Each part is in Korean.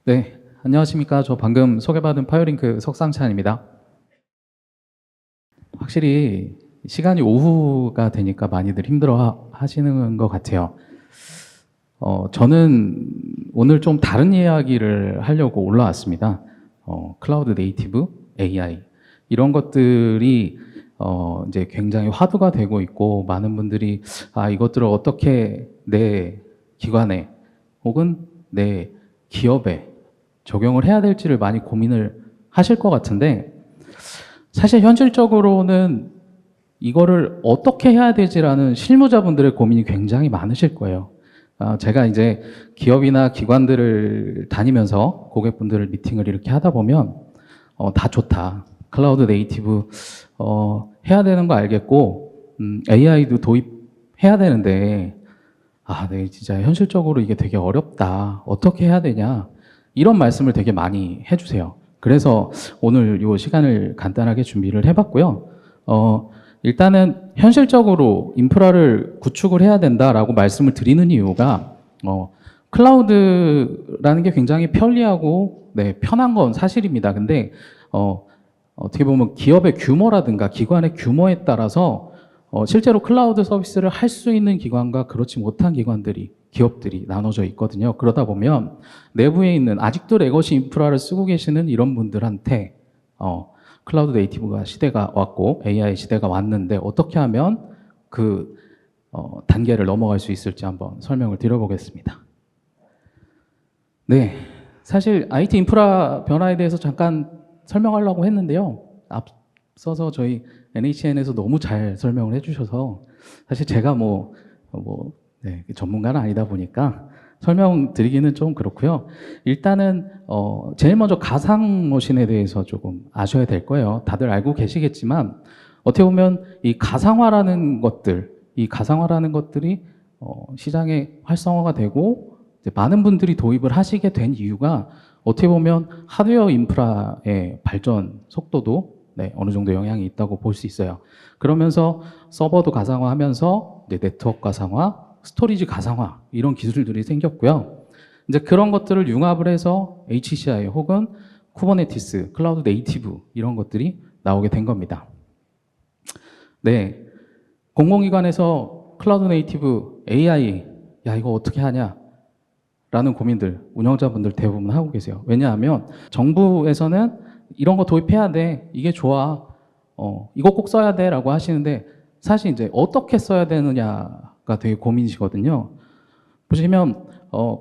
네, 안녕하십니까. 저 방금 소개받은 파이어링크 석상찬입니다. 확실히 시간이 오후가 되니까 많이들 힘들어 하시는 것 같아요. 저는 오늘 좀 다른 이야기를 하려고 올라왔습니다. 클라우드 네이티브, AI 이런 것들이 이제 굉장히 화두가 되고 있고 많은 분들이 이것들을 어떻게 내 기관에 혹은 내 기업에 적용을 해야 될지를 많이 고민을 하실 것 같은데 사실 현실적으로는 이거를 어떻게 해야 되지라는 실무자분들의 고민이 굉장히 많으실 거예요. 제가 이제 기업이나 기관들을 다니면서 고객분들을 미팅을 이렇게 하다 보면 다 좋다. 클라우드 네이티브 해야 되는 거 알겠고 AI도 도입해야 되는데 네, 진짜 현실적으로 이게 되게 어렵다. 어떻게 해야 되냐? 이런 말씀을 되게 많이 해주세요. 그래서 오늘 이 시간을 간단하게 준비를 해봤고요. 일단은 현실적으로 인프라를 구축을 해야 된다라고 말씀을 드리는 이유가 클라우드라는 게 굉장히 편리하고 편한 건 사실입니다. 근데 어떻게 보면 기업의 규모라든가 기관의 규모에 따라서 실제로 클라우드 서비스를 할 수 있는 기관과 그렇지 못한 기업들이 나눠져 있거든요. 그러다 보면 내부에 있는 아직도 레거시 인프라를 쓰고 계시는 이런 분들한테 클라우드 네이티브가 시대가 왔고 AI 시대가 왔는데 어떻게 하면 그 단계를 넘어갈 수 있을지 한번 설명을 드려보겠습니다. 네, 사실 IT 인프라 변화에 대해서 잠깐 설명하려고 했는데요. 앞서서 저희 NHN에서 너무 잘 설명을 해주셔서 사실 제가 전문가는 아니다 보니까 설명드리기는 좀 그렇고요. 일단은 제일 먼저 가상머신에 대해서 조금 아셔야 될 거예요. 다들 알고 계시겠지만 어떻게 보면 이 가상화라는 것들이 시장에 활성화가 되고 이제 많은 분들이 도입을 하시게 된 이유가 어떻게 보면 하드웨어 인프라의 발전 속도도 어느 정도 영향이 있다고 볼 수 있어요. 그러면서 서버도 가상화하면서 네트워크 가상화, 스토리지 가상화 이런 기술들이 생겼고요. 이제 그런 것들을 융합을 해서 HCI 혹은 쿠버네티스, 클라우드 네이티브 이런 것들이 나오게 된 겁니다. 네, 공공기관에서 클라우드 네이티브 AI 이거 어떻게 하냐? 라는 고민들 운영자분들 대부분 하고 계세요. 왜냐하면 정부에서는 이런 거 도입해야 돼. 이게 좋아. 이거 꼭 써야 돼. 라고 하시는데 사실 이제 어떻게 써야 되느냐가 되게 고민이시거든요. 보시면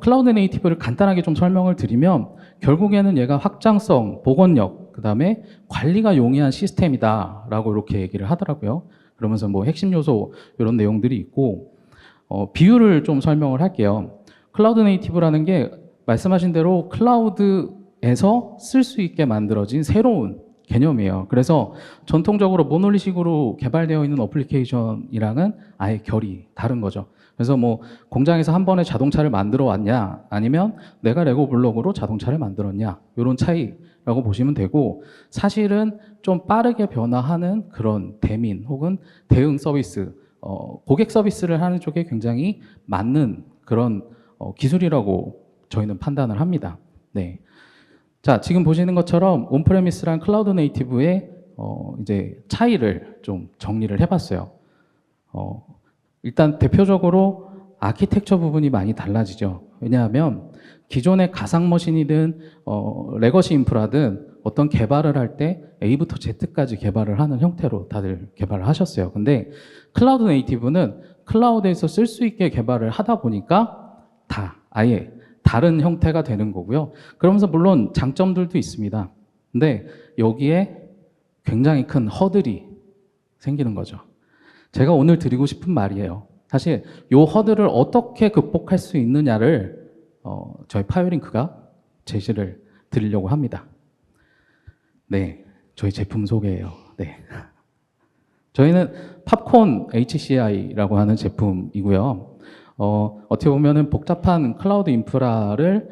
클라우드 네이티브를 간단하게 좀 설명을 드리면 결국에는 얘가 확장성, 복원력, 그 다음에 관리가 용이한 시스템이다 라고 이렇게 얘기를 하더라고요. 그러면서 핵심 요소 이런 내용들이 있고 비유를 좀 설명을 할게요. 클라우드 네이티브라는 게 말씀하신 대로 클라우드에서 쓸 수 있게 만들어진 새로운 개념이에요. 그래서 전통적으로 모놀리식으로 개발되어 있는 어플리케이션이랑은 아예 결이 다른 거죠. 그래서 공장에서 한 번에 자동차를 만들어 왔냐 아니면 내가 레고 블록으로 자동차를 만들었냐 이런 차이라고 보시면 되고 사실은 좀 빠르게 변화하는 그런 대민 혹은 대응 서비스 고객 서비스를 하는 쪽에 굉장히 맞는 그런 기술이라고 저희는 판단을 합니다. 네. 자, 지금 보시는 것처럼 온프레미스랑 클라우드 네이티브의 이제 차이를 좀 정리를 해봤어요. 일단 대표적으로 아키텍처 부분이 많이 달라지죠. 왜냐하면 기존의 가상머신이든 레거시 인프라든 어떤 개발을 할 때 A부터 Z까지 개발을 하는 형태로 다들 개발을 하셨어요. 근데 클라우드 네이티브는 클라우드에서 쓸 수 있게 개발을 하다 보니까 아예 다른 형태가 되는 거고요. 그러면서 물론 장점들도 있습니다. 근데 여기에 굉장히 큰 허들이 생기는 거죠. 제가 오늘 드리고 싶은 말이에요. 사실 이 허들을 어떻게 극복할 수 있느냐를 저희 파이어링크가 제시를 드리려고 합니다. 네, 저희 제품 소개예요. 네. 저희는 팝콘 HCI라고 하는 제품이고요. 어떻게 보면은 복잡한 클라우드 인프라를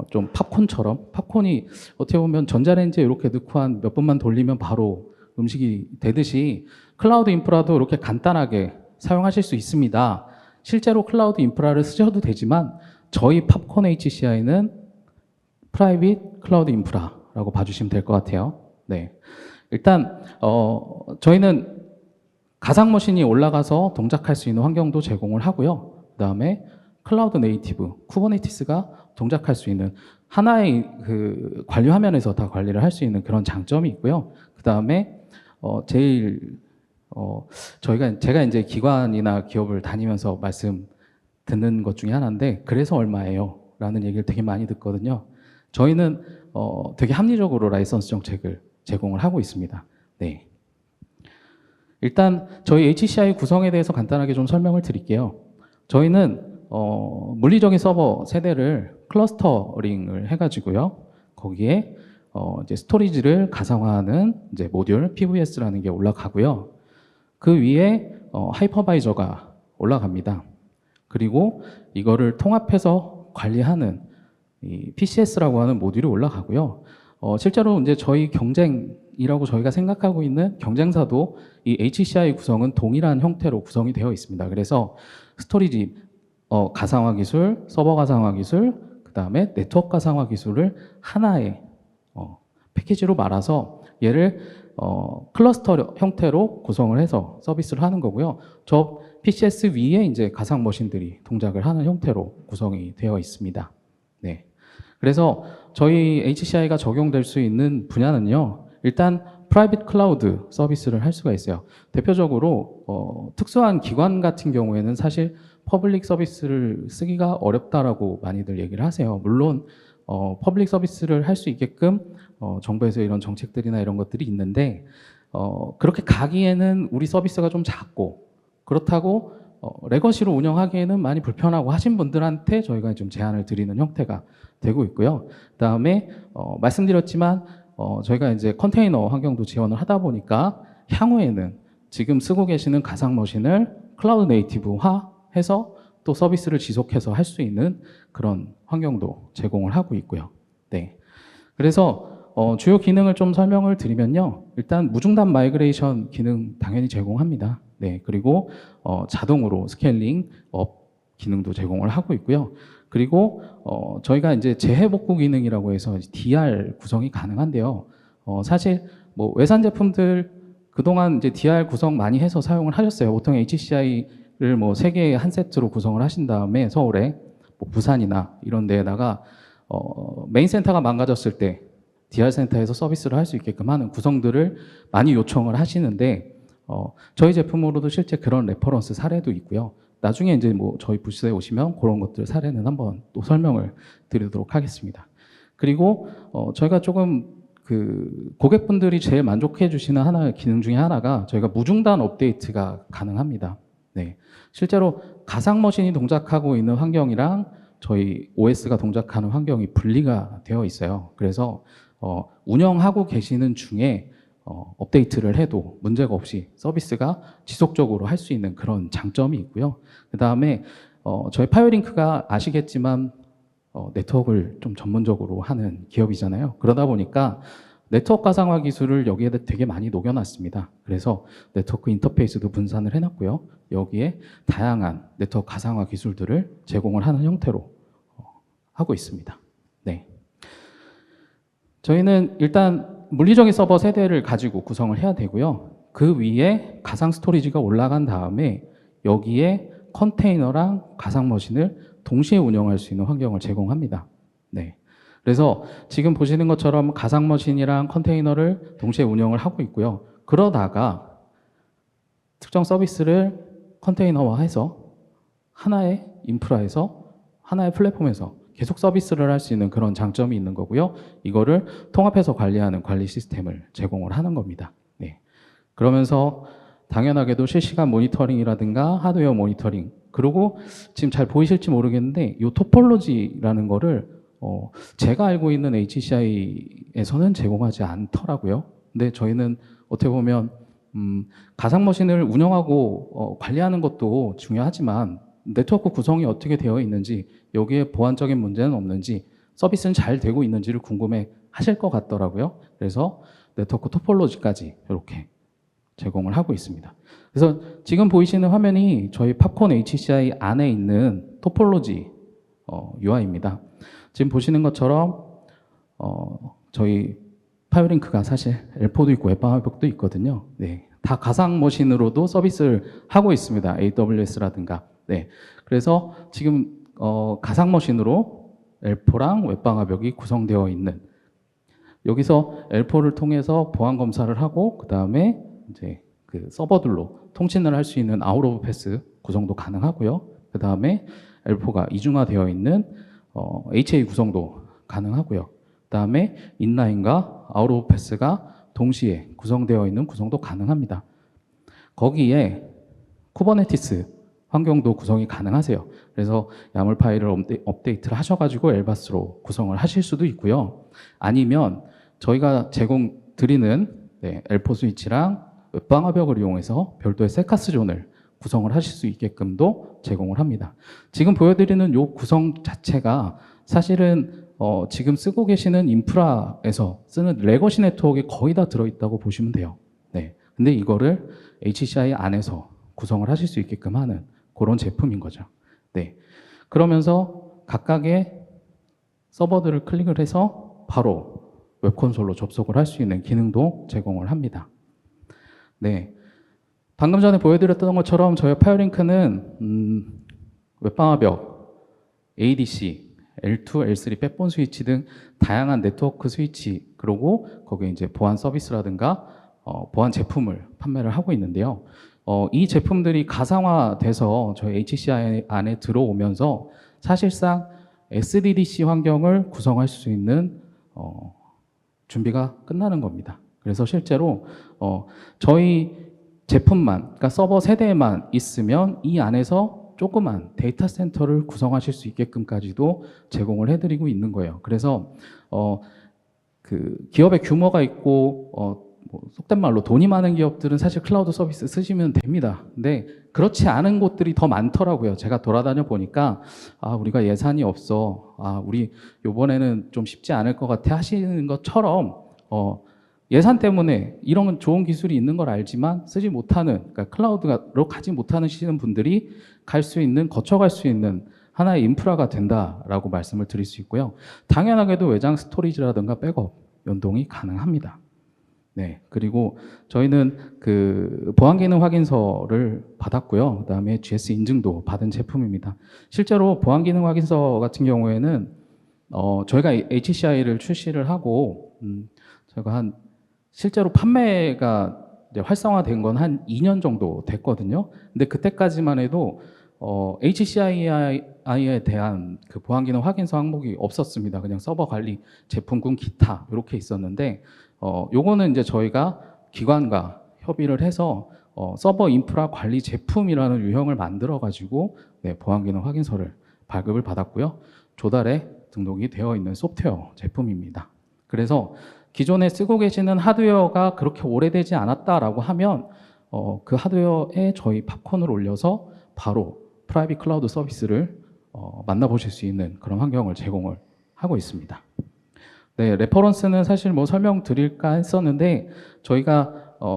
좀 팝콘이 어떻게 보면 전자레인지에 이렇게 넣고 한 몇 번만 돌리면 바로 음식이 되듯이 클라우드 인프라도 이렇게 간단하게 사용하실 수 있습니다. 실제로 클라우드 인프라를 쓰셔도 되지만 저희 팝콘 HCI는 프라이빗 클라우드 인프라라고 봐주시면 될 것 같아요. 네. 일단 저희는 가상 머신이 올라가서 동작할 수 있는 환경도 제공을 하고요. 그다음에 클라우드 네이티브, 쿠버네티스가 동작할 수 있는 하나의 그 관리 화면에서 다 관리를 할 수 있는 그런 장점이 있고요. 그다음에 제일 제가 이제 기관이나 기업을 다니면서 말씀 듣는 것 중에 하나인데, 그래서 얼마예요? 라는 얘기를 되게 많이 듣거든요. 저희는 되게 합리적으로 라이선스 정책을 제공을 하고 있습니다. 네. 일단 저희 HCI 구성에 대해서 간단하게 좀 설명을 드릴게요. 저희는 물리적인 서버 세대를 클러스터링을 해가지고요. 거기에 이제 스토리지를 가상화하는 이제 모듈 PVS라는 게 올라가고요. 그 위에 하이퍼바이저가 올라갑니다. 그리고 이거를 통합해서 관리하는 이 PCS라고 하는 모듈이 올라가고요. 실제로 이제 저희 경쟁이라고 저희가 생각하고 있는 경쟁사도 이 HCI 구성은 동일한 형태로 구성이 되어 있습니다. 그래서 스토리지 가상화 기술, 서버 가상화 기술, 그 다음에 네트워크 가상화 기술을 하나의 패키지로 말아서 얘를 클러스터 형태로 구성을 해서 서비스를 하는 거고요. 저 PCS 위에 이제 가상 머신들이 동작을 하는 형태로 구성이 되어 있습니다. 네. 그래서 저희 HCI가 적용될 수 있는 분야는요, 일단 프라이빗 클라우드 서비스를 할 수가 있어요. 대표적으로 특수한 기관 같은 경우에는 사실 퍼블릭 서비스를 쓰기가 어렵다라고 많이들 얘기를 하세요. 물론 퍼블릭 서비스를 할 수 있게끔 정부에서 이런 정책들이나 이런 것들이 있는데 그렇게 가기에는 우리 서비스가 좀 작고, 그렇다고 레거시로 운영하기에는 많이 불편하고 하신 분들한테 저희가 좀 제안을 드리는 형태가 되고 있고요. 그다음에 말씀드렸지만 저희가 이제 컨테이너 환경도 지원을 하다 보니까 향후에는 지금 쓰고 계시는 가상 머신을 클라우드 네이티브화해서 또 서비스를 지속해서 할 수 있는 그런 환경도 제공을 하고 있고요. 네. 그래서 주요 기능을 좀 설명을 드리면요. 일단 무중단 마이그레이션 기능 당연히 제공합니다. 네. 그리고 자동으로 스케일링 업 기능도 제공을 하고 있고요. 그리고 저희가 이제 재해복구 기능이라고 해서 DR 구성이 가능한데요. 사실 뭐 외산 제품들 그동안 이제 DR 구성 많이 해서 사용을 하셨어요. 보통 HCI를 뭐 3개 한 세트로 구성을 하신 다음에 서울에 뭐 부산이나 이런 데에다가 메인 센터가 망가졌을 때 DR 센터에서 서비스를 할 수 있게끔 하는 구성들을 많이 요청을 하시는데 저희 제품으로도 실제 그런 레퍼런스 사례도 있고요. 나중에 이제 뭐 저희 부스에 오시면 그런 것들 사례는 한번 또 설명을 드리도록 하겠습니다. 그리고 저희가 조금 그 고객분들이 제일 만족해 주시는 하나의 기능 중에 하나가 저희가 무중단 업데이트가 가능합니다. 네. 실제로 가상 머신이 동작하고 있는 환경이랑 저희 OS가 동작하는 환경이 분리가 되어 있어요. 그래서 운영하고 계시는 중에 업데이트를 해도 문제가 없이 서비스가 지속적으로 할 수 있는 그런 장점이 있고요. 그 다음에 저희 파이어링크가 아시겠지만 네트워크를 좀 전문적으로 하는 기업이잖아요. 그러다 보니까 네트워크 가상화 기술을 여기에 되게 많이 녹여놨습니다. 그래서 네트워크 인터페이스도 분산을 해놨고요. 여기에 다양한 네트워크 가상화 기술들을 제공을 하는 형태로 하고 있습니다. 네. 저희는 일단 물리적인 서버 세대를 가지고 구성을 해야 되고요. 그 위에 가상 스토리지가 올라간 다음에 여기에 컨테이너랑 가상 머신을 동시에 운영할 수 있는 환경을 제공합니다. 네. 그래서 지금 보시는 것처럼 가상 머신이랑 컨테이너를 동시에 운영을 하고 있고요. 그러다가 특정 서비스를 컨테이너화해서 하나의 인프라에서 하나의 플랫폼에서 계속 서비스를 할 수 있는 그런 장점이 있는 거고요. 이거를 통합해서 관리하는 관리 시스템을 제공을 하는 겁니다. 네. 그러면서 당연하게도 실시간 모니터링이라든가 하드웨어 모니터링, 그리고 지금 잘 보이실지 모르겠는데 이 토폴로지라는 거를 제가 알고 있는 HCI에서는 제공하지 않더라고요. 근데 저희는 어떻게 보면 가상 머신을 운영하고 관리하는 것도 중요하지만 네트워크 구성이 어떻게 되어 있는지, 여기에 보안적인 문제는 없는지, 서비스는 잘 되고 있는지를 궁금해 하실 것 같더라고요. 그래서 네트워크 토폴로지까지 이렇게 제공을 하고 있습니다. 그래서 지금 보이시는 화면이 저희 팝콘 HCI 안에 있는 토폴로지 UI입니다. 지금 보시는 것처럼 저희 파이어링크가 사실 L4도 있고 웹방화벽도 있거든요. 네, 다 가상 머신으로도 서비스를 하고 있습니다. AWS라든가. 네, 그래서 지금 가상 머신으로 L4랑 웹방화벽이 구성되어 있는, 여기서 L4를 통해서 보안 검사를 하고 그 다음에 이제 그 서버들로 통신을 할 수 있는 아웃 오브 패스 구성도 가능하고요. 그 다음에 L4가 이중화되어 있는 HA 구성도 가능하고요. 그 다음에 인라인과 아웃 오브 패스가 동시에 구성되어 있는 구성도 가능합니다. 거기에 쿠버네티스 환경도 구성이 가능하세요. 그래서 야물 파일을 업데이트를 하셔가지고 엘바스로 구성을 하실 수도 있고요. 아니면 저희가 제공 드리는 L4 스위치랑 웹방화벽을 이용해서 별도의 세카스 존을 구성을 하실 수 있게끔도 제공을 합니다. 지금 보여드리는 이 구성 자체가 사실은 지금 쓰고 계시는 인프라에서 쓰는 레거시 네트워크에 거의 다 들어있다고 보시면 돼요. 네. 근데 이거를 HCI 안에서 구성을 하실 수 있게끔 하는 그런 제품인 거죠. 네. 그러면서 각각의 서버들을 클릭을 해서 바로 웹 콘솔로 접속을 할 수 있는 기능도 제공을 합니다. 네. 방금 전에 보여드렸던 것처럼 저희 파이어링크는 웹방화벽, ADC, L2, L3 백본 스위치 등 다양한 네트워크 스위치, 그리고 거기에 이제 보안 서비스라든가 보안 제품을 판매를 하고 있는데요. 이 제품들이 가상화돼서 저희 HCI 안에 들어오면서 사실상 SDDC 환경을 구성할 수 있는 준비가 끝나는 겁니다. 그래서 실제로 저희 제품만, 그러니까 서버 세대만 있으면 이 안에서 조그만 데이터 센터를 구성하실 수 있게끔까지도 제공을 해드리고 있는 거예요. 그래서 그 기업의 규모가 있고 속된 말로 돈이 많은 기업들은 사실 클라우드 서비스 쓰시면 됩니다. 근데 그렇지 않은 곳들이 더 많더라고요. 제가 돌아다녀 보니까 우리가 예산이 없어, 우리 이번에는 좀 쉽지 않을 것 같아 하시는 것처럼 예산 때문에 이런 좋은 기술이 있는 걸 알지만 쓰지 못하는, 그러니까 클라우드로 가지 못하시는 분들이 갈 수 있는, 거쳐갈 수 있는 하나의 인프라가 된다라고 말씀을 드릴 수 있고요. 당연하게도 외장 스토리지라든가 백업 연동이 가능합니다. 네, 그리고 저희는 그 보안 기능 확인서를 받았고요. 그다음에 GS 인증도 받은 제품입니다. 실제로 보안 기능 확인서 같은 경우에는 저희가 HCI를 출시를 하고 저희가 실제로 판매가 이제 활성화된 건 한 2년 정도 됐거든요. 근데 그때까지만 해도 HCI에 대한 그 보안 기능 확인서 항목이 없었습니다. 그냥 서버 관리, 제품군, 기타 이렇게 있었는데 요거는 이제 저희가 기관과 협의를 해서 서버 인프라 관리 제품이라는 유형을 만들어 가지고 보안 기능 확인서를 발급을 받았고요. 조달에 등록이 되어 있는 소프트웨어 제품입니다. 그래서 기존에 쓰고 계시는 하드웨어가 그렇게 오래되지 않았다라고 하면 그 하드웨어에 저희 팝콘을 올려서 바로 프라이빗 클라우드 서비스를 만나보실 수 있는 그런 환경을 제공을 하고 있습니다. 네, 레퍼런스는 사실 뭐 설명드릴까 했었는데 저희가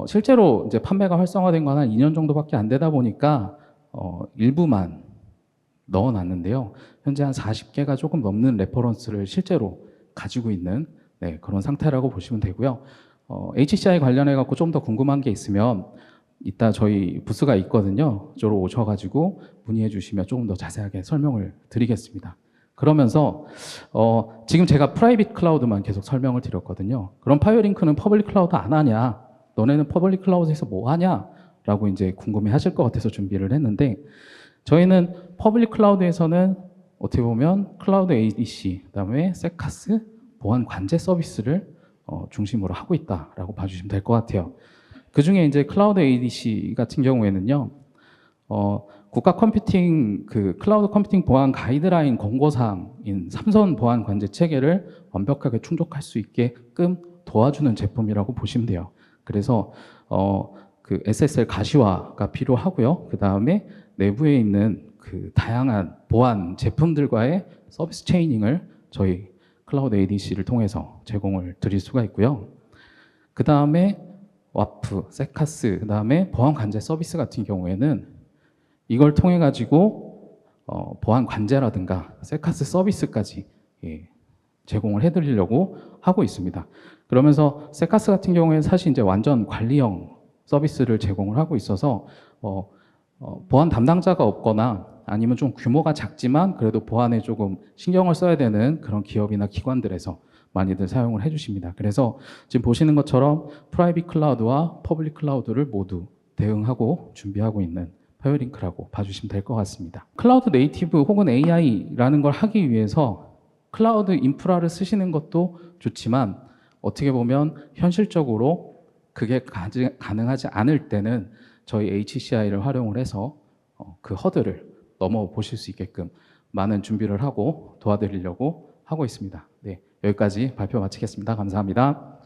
실제로 이제 판매가 활성화된 건 한 2년 정도밖에 안 되다 보니까 일부만 넣어놨는데요. 현재 한 40개가 조금 넘는 레퍼런스를 실제로 가지고 있는 그런 상태라고 보시면 되고요. HCI 관련해 갖고 좀 더 궁금한 게 있으면 이따 저희 부스가 있거든요. 저로 오셔가지고 문의해 주시면 조금 더 자세하게 설명을 드리겠습니다. 그러면서 지금 제가 프라이빗 클라우드만 계속 설명을 드렸거든요. 그럼 파이어링크는 퍼블릭 클라우드 안 하냐? 너네는 퍼블릭 클라우드에서 뭐 하냐? 라고 이제 궁금해 하실 것 같아서 준비를 했는데 저희는 퍼블릭 클라우드에서는 어떻게 보면 클라우드 ADC, 그다음에 세카스, 보안 관제 서비스를 중심으로 하고 있다라고 봐주시면 될 것 같아요. 그 중에 이제 클라우드 ADC 같은 경우에는요, 국가 컴퓨팅 클라우드 컴퓨팅 보안 가이드라인 권고사항인 3선 보안 관제 체계를 완벽하게 충족할 수 있게끔 도와주는 제품이라고 보시면 돼요. 그래서 그 SSL 가시화가 필요하고요. 그 다음에 내부에 있는 그 다양한 보안 제품들과의 서비스 체이닝을 저희 클라우드 ADC를 통해서 제공을 드릴 수가 있고요. 그 다음에 와프, 세카스, 그 다음에 보안 관제 서비스 같은 경우에는 이걸 통해 가지고 보안 관제라든가 세카스 서비스까지 제공을 해드리려고 하고 있습니다. 그러면서 세카스 같은 경우에는 사실 이제 완전 관리형 서비스를 제공을 하고 있어서 보안 담당자가 없거나 아니면 좀 규모가 작지만 그래도 보안에 조금 신경을 써야 되는 그런 기업이나 기관들에서 많이들 사용을 해주십니다. 그래서 지금 보시는 것처럼 프라이빗 클라우드와 퍼블릭 클라우드를 모두 대응하고 준비하고 있는 파이어링크라고 봐주시면 될 것 같습니다. 클라우드 네이티브 혹은 AI라는 걸 하기 위해서 클라우드 인프라를 쓰시는 것도 좋지만 어떻게 보면 현실적으로 그게 가능하지 않을 때는 저희 HCI를 활용을 해서 그 허들을 넘어보실 수 있게끔 많은 준비를 하고 도와드리려고 하고 있습니다. 네, 여기까지 발표 마치겠습니다. 감사합니다.